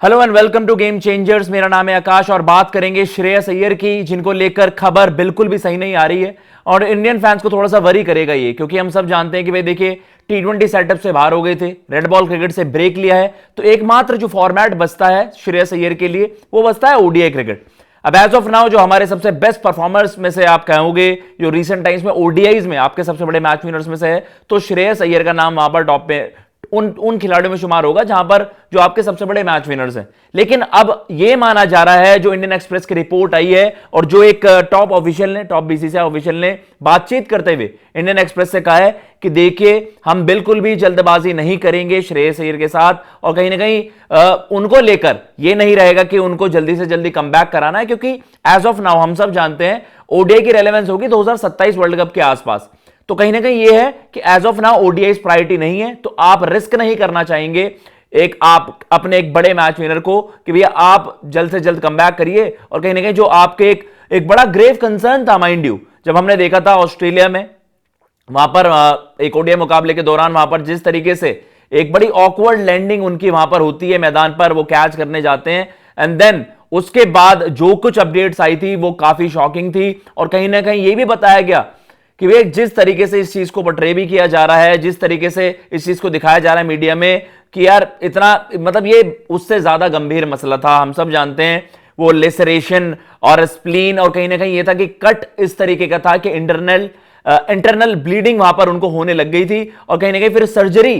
Hello and welcome to game changers. मेरा नाम है आकाश और बात करेंगे श्रेयस अय्यर की, जिनको लेकर खबर बिल्कुल भी सही नहीं आ रही है और इंडियन फैंस को थोड़ा सा वरी करेगा ये, क्योंकि हम सब जानते हैं कि भाई देखिए T20 सेटअप से बाहर हो गए थे, रेड बॉल क्रिकेट से ब्रेक लिया है, तो एकमात्र जो फॉर्मेट बचता है श्रेयस अय्यर के लिए वो बचता है ओडीआई क्रिकेट। अब एज ऑफ नाउ जो हमारे सबसे बेस्ट परफॉर्मर्स में से आप कहोगे, जो रिसेंट टाइम्स में ओडीआईज में आपके सबसे बड़े मैच विनर्स में से है, तो श्रेयस अय्यर का नाम वहां पर टॉप पे उन खिलाड़ियों में शुमार होगा जहां पर जो आपके सबसे बड़े मैच विनर्स हैं। लेकिन अब यह माना जा रहा है, जो इंडियन एक्सप्रेस की रिपोर्ट आई है और जो एक टॉप ऑफिशियल ने, टॉप बीसीसीआई ऑफिशियल ने बातचीत करते हुए इंडियन एक्सप्रेस से कहा है कि देखिए हम बिल्कुल भी जल्दबाजी नहीं करेंगे श्रेयस अय्यर के साथ, और कहीं ना कहीं उनको लेकर यह नहीं रहेगा कि उनको जल्दी से जल्दी कमबैक कराना है, क्योंकि एज ऑफ नाउ हम सब जानते हैं ओडीआई की रेलेवेंस होगी 2027 वर्ल्ड कप के आसपास। तो कहीं ना कहीं यह है कि as of now ODI priority नहीं है, तो आप रिस्क नहीं करना चाहेंगे एक आप अपने एक बड़े मैच विनर को कि भैया आप जल्द से जल्द कमबैक करिए। और कहीं ना कहीं जो आपके एक बड़ा ग्रेव कंसर्न था माइंड यू, जब हमने देखा था ऑस्ट्रेलिया में वहां पर एक ओडीआई मुकाबले के दौरान वहां पर जिस तरीके से एक बड़ी ऑकवर्ड लैंडिंग उनकी वहां पर होती है मैदान पर, वो कैच करने जाते हैं एंड देन उसके बाद जो कुछ अपडेट्स आई थी वो काफी शॉकिंग थी। और कहीं ना कहीं यह भी बताया गया कि वे जिस तरीके से इस चीज को पोर्ट्रे भी किया जा रहा है, जिस तरीके से इस चीज को दिखाया जा रहा है मीडिया में कि यार इतना मतलब ये उससे ज्यादा गंभीर मसला था। हम सब जानते हैं वो लेसरेशन और स्प्लीन, और कहीं ना कहीं ये था कि कट इस तरीके का था कि इंटरनल ब्लीडिंग वहां पर उनको होने लग गई थी, और कहीं ना कहीं फिर सर्जरी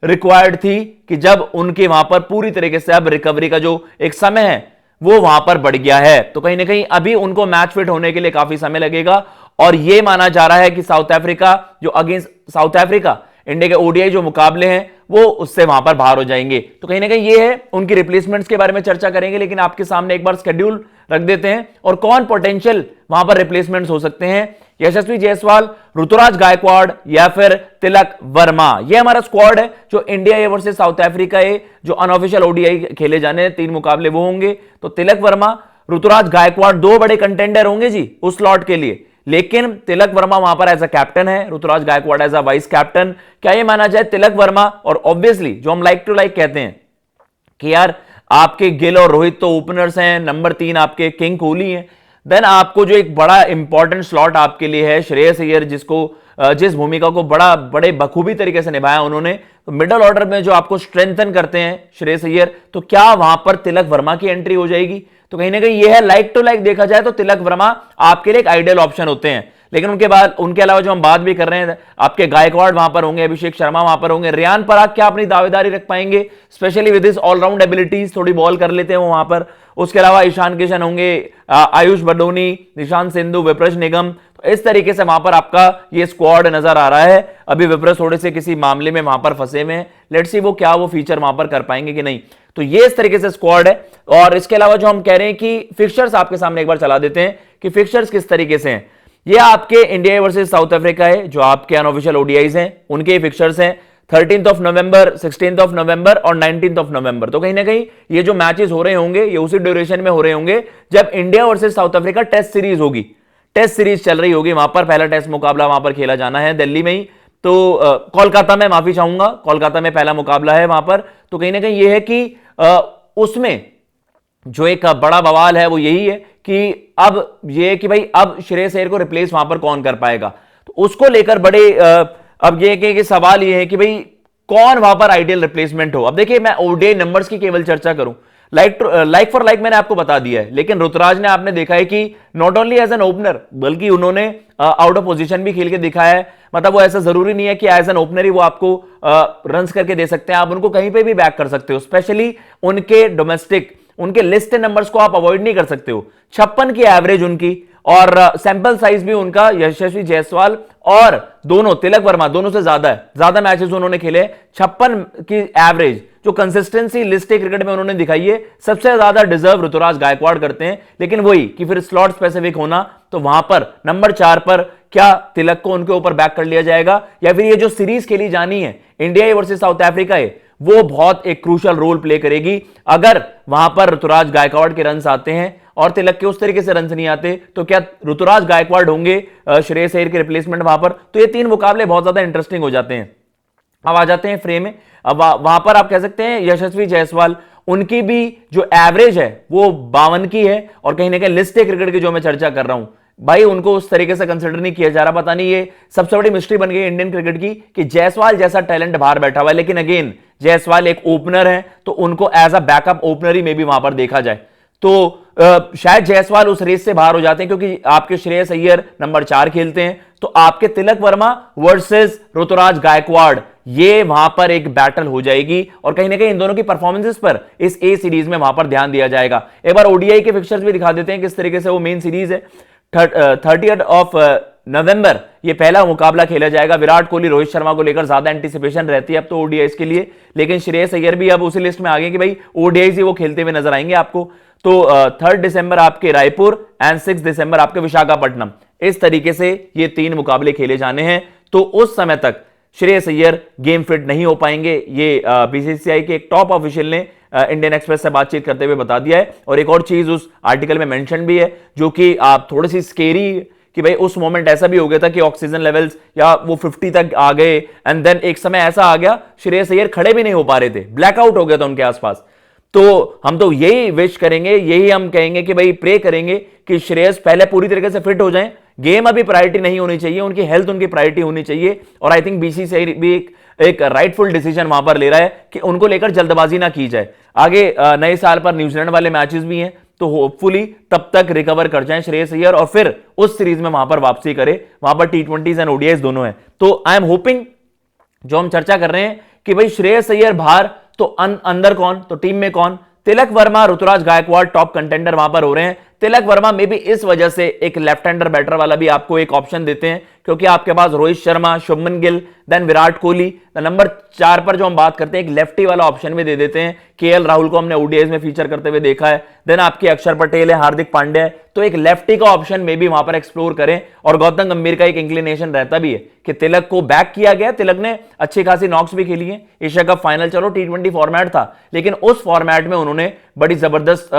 रिक्वायर्ड थी कि जब उनके वहां पर पूरी तरीके से अब रिकवरी का जो एक समय है वो वहां पर बढ़ गया है। तो कहीं ना कहीं अभी उनको मैच फिट होने के लिए काफी समय लगेगा, और यह माना जा रहा है कि साउथ अफ्रीका जो अगेंस्ट साउथ अफ्रीका इंडिया के ओडीआई जो मुकाबले हैं वो उससे वहां पर बाहर हो जाएंगे। तो कहीं ना कहीं ये है, उनकी रिप्लेसमेंट्स के बारे में चर्चा करेंगे, लेकिन आपके सामने एक बार शेड्यूल रख देते हैं और कौन पोटेंशियल वहां पर रिप्लेसमेंट्स हो सकते हैं। यशस्वी जायसवाल, ऋतुराज गायकवाड़ या फिर तिलक वर्मा, ये हमारा स्क्वाड है जो India A versus South Africa है, जो अनऑफिशियल ओडीआई खेले जाने हैं, 3 मुकाबले वो होंगे। तो तिलक वर्मा, ऋतुराज गायकवाड़ 2 बड़े कंटेंडर होंगे जी उस स्लॉट के लिए, लेकिन तिलक वर्मा वहां पर एज अ कैप्टन है, Ruturaj Gaikwad as a vice captain. क्या ये माना जाए तिलक वर्मा, और ऑब्वियसली जो हम लाइक टू लाइक कहते हैं कि यार आपके गिल और रोहित तो ओपनर्स हैं, नंबर 3 आपके किंग कोहली हैं, देन आपको जो एक बड़ा इंपॉर्टेंट स्लॉट आपके लिए है श्रेयस अय्यर, जिस भूमिका को बड़े बखूबी तरीके से निभाया उन्होंने। तो मिडल ऑर्डर में जो आपको स्ट्रेंथन करते हैं श्रेयस अय्यर, तो क्या वहां पर तिलक वर्मा की एंट्री हो जाएगी? तो कहीं ना कहीं यह है, लाइक टू लाइक देखा जाए तो तिलक वर्मा आपके लिए एक आइडियल ऑप्शन होते हैं। लेकिन उनके अलावा जो हम बात भी कर रहे हैं, आपके गायकवाड़ वहां पर होंगे, अभिषेक शर्मा वहां पर होंगे, रियान पराग क्या अपनी दावेदारी रख पाएंगे, specially with his all round abilities, थोड़ी बॉल कर लेते हैं वो वहां पर। उसके अलावा ईशान किशन होंगे, आयुष बडोनी, निशांत सिंधु, विप्रश निगम। तो इस तरीके से वहां पर आपका ये स्क्वाड नजर आ रहा है। अभी विप्रश थोड़े से किसी मामले में वहां पर फंसे हुए हैं, लेट्स सी वो फीचर वहां पर कर पाएंगे कि नहीं। तो ये इस तरीके से स्क्वाड है। और इसके अलावा जो हम कह रहे हैं कि फिक्सचर्स आपके सामने एक बार चला देते हैं कि फिक्सचर्स किस तरीके से हैं। ये आपके इंडिया वर्सेस साउथ अफ्रीका है, जो आपके अनऑफिशियल ओडीआईज हैं, उनके फिक्सचर्स हैं 13th of November, 16th of November और 19th ऑफ नवंबर। तो कहीं ना कहीं ये जो मैचेस हो रहे होंगे ये उसी ड्यूरेशन में हो रहे होंगे जब India versus South Africa test series होगी, टेस्ट सीरीज चल रही होगी। वहां पर पहला टेस्ट मुकाबला वहां पर खेला जाना है दिल्ली में ही, तो कोलकाता में, माफी चाहूंगा, कोलकाता में पहला मुकाबला है वहां पर। तो कहीं ना कहीं यह है कि उसमें जो एक बड़ा बवाल है वो यही है कि अब ये कि भाई अब श्रेयस अय्यर को रिप्लेस वहां पर कौन कर पाएगा। तो उसको लेकर बड़े अब ये कि सवाल ये है कि भाई कौन वहां पर आइडियल रिप्लेसमेंट हो। अब देखिए मैं ओडीआई नंबर्स की केवल चर्चा करूं, लाइक फॉर लाइक मैंने आपको बता दिया है, लेकिन ऋतुराज ने आपने देखा है कि not only as an opener बल्कि उन्होंने आउट ऑफ पोजीशन भी खेल के दिखाया है। मतलब वो ऐसा जरूरी नहीं है कि एज एन ओपनर ही वो आपको रन्स करके दे सकते हैं, आप उनको कहीं पे भी बैक कर सकते हो। स्पेशली उनके डोमेस्टिक, उनके लिस्ट नंबर्स को आप अवॉइड नहीं कर सकते हो। 56 की एवरेज उनकी, और सैंपल साइज भी उनका यशस्वी जायसवाल और दोनों तिलक वर्मा दोनों से ज्यादा है, ज्यादा मैचेस उन्होंने खेले। 56 की एवरेज जो कंसिस्टेंसी लिस्ट क्रिकेट में उन्होंने दिखाई है, सबसे ज्यादा डिजर्व ऋतुराज गायकवाड़ करते हैं। लेकिन वही कि फिर स्लॉट स्पेसिफिक होना, तो वहां पर नंबर 4 पर क्या तिलक को उनके ऊपर बैक कर लिया जाएगा, या फिर ये जो सीरीज खेली जानी है इंडिया वर्सेस साउथ अफ्रीका है, वो बहुत एक क्रूशियल रोल प्ले करेगी। अगर वहां पर ऋतुराज गायकवाड़ के रन्स आते हैं और तिलक के उस तरीके से रन्स नहीं आते, तो क्या ऋतुराज गायकवाड़ होंगे श्रेयस अय्यर के रिप्लेसमेंट वहां पर? तो ये 3 मुकाबले बहुत ज्यादा इंटरेस्टिंग हो जाते हैं। अब आ जाते हैं फ्रेम में। अब वहां पर आप कह सकते हैं यशस्वी जायसवाल, उनकी भी जो एवरेज है वो 52 की है, और कहीं ना कहीं लिस्ट ए क्रिकेट की जो मैं चर्चा कर रहा हूं भाई, उनको उस तरीके से कंसिडर नहीं किया जा रहा। पता नहीं, ये सबसे बड़ी मिस्ट्री बन गई इंडियन क्रिकेट की कि जायसवाल जैसा टैलेंट बाहर बैठा हुआ है, लेकिन अगेन जायसवाल एक ओपनर है, तो उनको एज अ बैकअप ओपनर ही में भी वहां पर देखा जाए तो शायद जायसवाल उस रेस से बाहर हो जाते हैं, क्योंकि आपके श्रेयस अय्यर नंबर 4 खेलते हैं, तो आपके तिलक वर्मा वर्सेस ऋतुराज गायकवाड़, ये वहां पर एक बैटल हो जाएगी, और कहीं ना कहीं इन दोनों की परफॉर्मेंसेस पर इस ए सीरीज में वहां पर ध्यान दिया जाएगा। एक बार ओडीआई के फिक्चर्स भी दिखा देते हैं किस तरीके से वो मेन सीरीज है। 30th ऑफ नवंबर ये पहला मुकाबला खेला जाएगा। विराट कोहली रोहित शर्मा को लेकर ज्यादा एंटीसिपेशन रहती है अब तो ओडीआईस के लिए, लेकिन श्रेयस अय्यर भी अब उसी लिस्ट में आ गए कि भाई ओडीआईस ही वो खेलते हुए नजर आएंगे आपको। तो 3 दिसंबर आपके रायपुर एंड 6 दिसंबर आपके विशाखापट्टनम, इस तरीके से ये 3 मुकाबले खेले जाने हैं। तो उस समय तक श्रेयस अय्यर गेम फिट नहीं हो पाएंगे, ये बीसीसीआई के एक टॉप ऑफिशियल ने इंडियन एक्सप्रेस से बातचीत करते हुए बता दिया है। और एक और चीज उस आर्टिकल में मेंशन भी है जो कि आप थोड़ी सी स्केरी, कि भाई उस मोमेंट ऐसा भी हो गया था कि ऑक्सीजन लेवल्स या वो 50 तक आ गए, एंड देन एक समय ऐसा आ गया श्रेयस अय्यर खड़े भी नहीं हो पा रहे थे, ब्लैकआउट हो गया था उनके आसपास। तो हम तो यही विश करेंगे, यही हम कहेंगे कि भाई प्रे करेंगे कि श्रेयस पहले पूरी तरीके से फिट हो जाएं। गेम अभी प्रायोरिटी नहीं होनी चाहिए, उनकी हेल्थ उनकी प्रायोरिटी होनी चाहिए। और आई थिंक बीसीसीआई भी एक राइटफुल डिसीजन वहां पर ले रहा है कि उनको लेकर जल्दबाजी ना की जाए। आगे नए साल पर न्यूजीलैंड वाले मैचेस भी हैं, तो होपफुली तब तक रिकवर कर जाएं श्रेयस अय्यर और फिर उस सीरीज में वहां पर वापसी करे। वहां पर टी20 एंड ओडीआईस दोनों हैं। तो आई एम होपिंग, जो हम चर्चा कर रहे हैं कि भाई श्रेयस अय्यर बाहर, तो अंदर कौन, तो टीम में कौन, तिलक वर्मा ऋतुराज गायकवाड़ टॉप कंटेंडर वहां पर हो रहे हैं। तिलक वर्मा में भी इस वजह से एक लेफ्ट हैंडर बैटर वाला भी आपको एक ऑप्शन देते हैं, क्योंकि आपके पास रोहित शर्मा, शुभमन गिल, देन विराट कोहली, नंबर 4 पर जो हम बात करते हैं एक लेफ्टी वाला ऑप्शन भी दे देते हैं। केएल राहुल को हमने ओडीआईस में फीचर करते हुए देखा है, देन आपके अक्षर पटेल है, हार्दिक पांड्या है, तो एक लेफ्टी का ऑप्शन में भी वहां पर एक्सप्लोर करें। और गौतम गंभीर का एक इंक्लिनेशन रहता भी है कि तिलक को बैक किया गया, तिलक ने अच्छी खासी नॉक्स भी खेली है। एशिया कप फाइनल चलो टी20 फॉर्मेट था, लेकिन उस फॉर्मेट में उन्होंने बड़ी जबरदस्त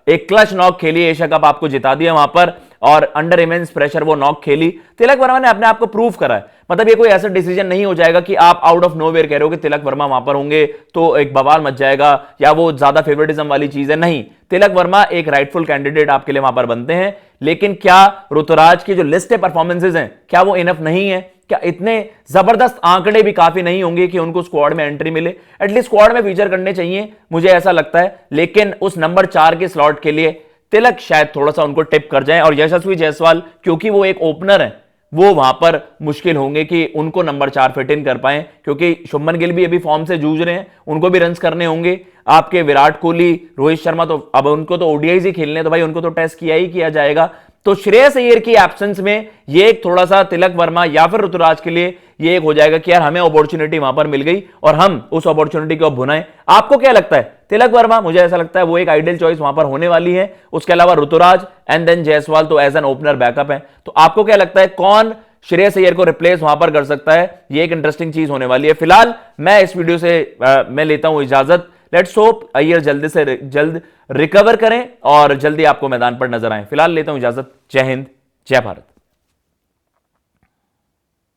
एक क्लच नॉक खेली, एशिया कप आपको जिता दिया वहां पर, और अंडर इमेंस प्रेशर वो नॉक खेली। तिलक वर्मा ने अपने आप को प्रूव करा है। मतलब ये कोई ऐसा डिसीजन नहीं हो जाएगा कि आप आउट ऑफ नोवेयर कह रहे हो कि तिलक वर्मा वहां पर होंगे तो एक बवाल मच जाएगा या वो ज्यादा फेवरेटिज्म वाली चीज है, नहीं। तिलक वर्मा एक राइटफुल कैंडिडेट आपके लिए वहां पर बनते हैं। लेकिन क्या ऋतुराज की जो लिस्ट है परफॉर्मेंसेज हैं, क्या वो इनफ नहीं है? क्या इतने जबरदस्त आंकड़े भी काफी नहीं होंगे कि उनको स्क्वाड में एंट्री मिले? एटलीस्ट स्क्वाड में फीचर करने चाहिए, मुझे ऐसा लगता है। लेकिन उस नंबर 4 के स्लॉट के लिए तिलक शायद थोड़ा सा उनको टिप कर जाए, और यशस्वी जायसवाल क्योंकि वो एक ओपनर है, वो वहां पर मुश्किल होंगे कि उनको नंबर 4 फिट इन कर पाए, क्योंकि शुभमन गिल भी अभी फॉर्म से जूझ रहे हैं, उनको भी रन्स करने होंगे। आपके विराट कोहली, रोहित शर्मा, तो अब उनको तो ओडीआईस ही खेलने, तो भाई उनको तो टेस्ट किया ही किया जाएगा। तो श्रेयस अय्यर की एब्सेंस में ये एक थोड़ा सा तिलक वर्मा या फिर ऋतुराज के लिए ये एक हो जाएगा कि यार हमें अपॉर्चुनिटी वहां पर मिल गई और हम उस अपॉर्चुनिटी को भुनाएं। आपको क्या लगता है? तिलक वर्मा, मुझे ऐसा लगता है वो एक आइडियल चॉइस वहां पर होने वाली है। उसके अलावा ऋतुराज एंड देन जायसवाल तो एज एन ओपनर बैकअप है। तो आपको क्या लगता है कौन श्रेयस अय्यर को रिप्लेस वहां पर कर सकता है? ये एक इंटरेस्टिंग चीज होने वाली है। फिलहाल मैं इस वीडियो से मैं लेता हूं इजाजत। लेट्स होप अय्यर जल्दी से जल्द रिकवर करें और जल्दी आपको मैदान पर नजर आए। फिलहाल लेता हूं इजाजत। जय हिंद, जय भारत।